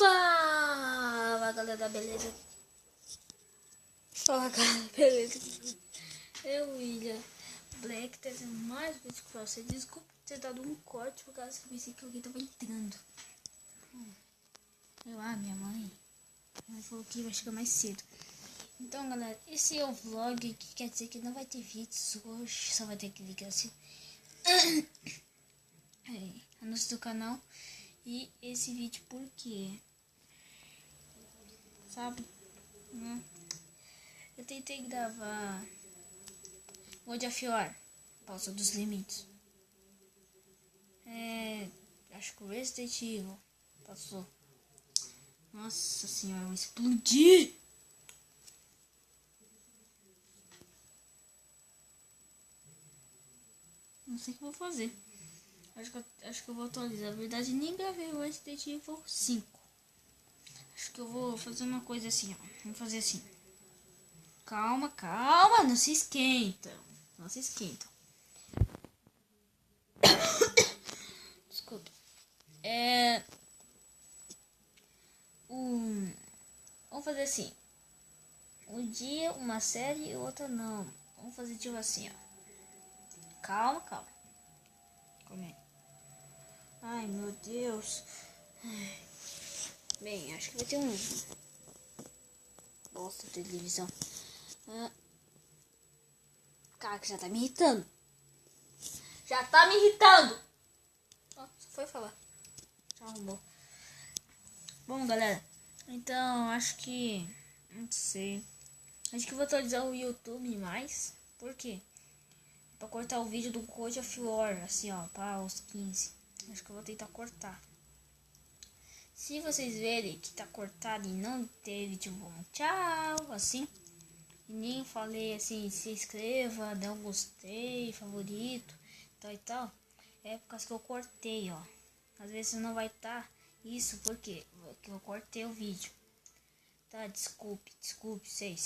Fala galera, beleza? Fala galera, beleza? Eu, William Black, trazendo mais um vídeo pra você. Desculpa ter dado um corte por causa que eu pensei que alguém tava entrando. Minha mãe falou que vai chegar mais cedo. Então galera, esse é o vlog, que quer dizer que não vai ter vídeos hoje, só vai ter que ligar assim. Anúncio do canal. E esse vídeo porque, sabe, eu tentei gravar God of War, Pausa dos Limites. Acho que o Resident Evil passou. Nossa senhora, eu explodi! Não sei o que eu vou fazer. Acho que eu vou atualizar. Na verdade, nem gravei o Resident Evil 5. Acho que eu vou fazer uma coisa assim, ó. Vamos fazer assim. Calma, calma. Não se esquenta. Não se esquenta. Desculpa. Vamos fazer assim. Um dia uma série e outra não. Vamos fazer tipo assim, ó. Calma, calma. Come. Ai, meu Deus. Bem, acho que vai ter um bosta de televisão. Cara, que já tá me irritando. Já tá me irritando. Só foi falar. Já arrumou. Bom, galera. Então, acho que... Não sei. Acho que vou atualizar o YouTube mais. Por quê? Pra cortar o vídeo do God of War. Assim, ó. Para os 15. Acho que eu vou tentar cortar. Se vocês verem que tá cortado e não teve tipo um tchau, assim, e nem falei assim, se inscreva, dê um gostei, favorito, tal e tal, é por causa que eu cortei, ó. Às vezes não vai estar isso, porque eu cortei o vídeo. Tá, desculpe, sei,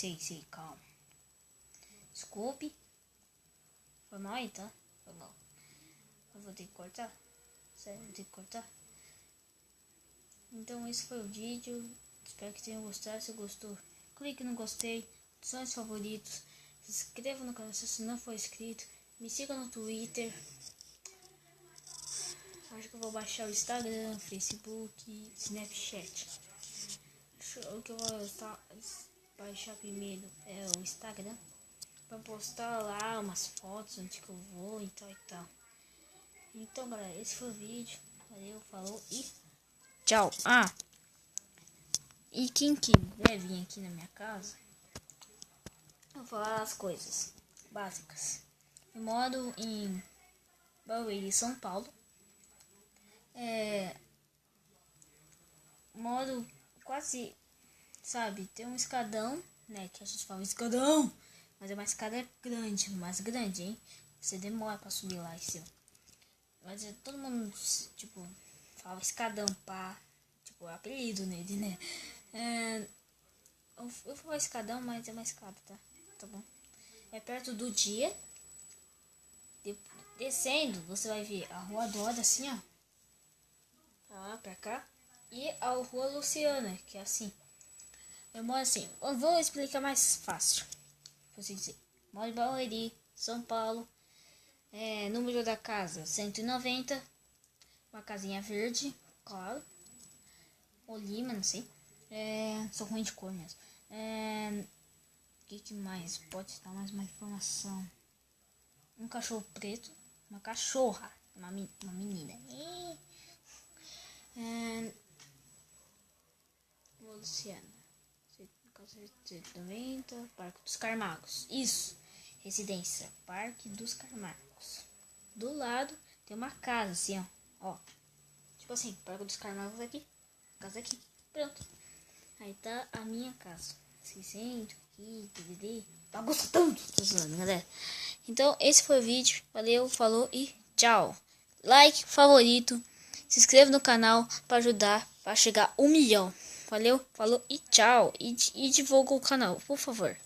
calma. Desculpe. Foi mal aí, tá? Foi mal. Eu vou ter que cortar? Sério, vou ter que cortar? Então esse foi o vídeo, espero que tenham gostado. Se gostou, clique no gostei, adicione os favoritos, se inscreva no canal se você não for inscrito, me siga no Twitter. Acho que eu vou baixar o Instagram, Facebook, Snapchat. O que eu vou baixar primeiro é o Instagram, para postar lá umas fotos onde que eu vou e tal e tal. Então galera, esse foi o vídeo, valeu, falou e tchau. E quem quiser vir aqui na minha casa, eu vou falar as coisas básicas. Eu moro em Barueri, São Paulo. Moro quase, sabe, tem um escadão, né, que a gente fala escadão, mas é uma escada grande, mais grande, hein. Você demora pra subir lá em cima. Mas todo mundo, tipo, fala escadão, pá. Tipo, apelido nele, né? Eu vou falar escadão, mas é uma escada, tá? Tá bom. É perto do dia. Descendo, você vai ver a Rua Dora, assim, ó. Pra lá, pra cá. E a Rua Luciana, que é assim. Eu moro assim. Eu vou explicar mais fácil. Pra você dizer. Moro em Barueri, São Paulo. Número da casa, 190. Uma casinha verde, claro. Ou lima, não sei. Sou ruim de cor mesmo. Que mais? Pode dar mais uma informação. Um cachorro preto. Uma cachorra. Uma menina. Luciana. 190. Parque dos Camargos. Isso. Residência. Parque dos Camargos. Do lado tem uma casa assim, ó. Tipo assim, Parque dos Camargos aqui. Casa aqui. Pronto. Aí tá a minha casa. 600 aqui, DVD. Bagunça tanto. Tô zoando, galera. Então, esse foi o vídeo. Valeu, falou e tchau. Like, favorito. Se inscreva no canal para ajudar para chegar 1 milhão. Valeu, falou e tchau. E divulga o canal, por favor.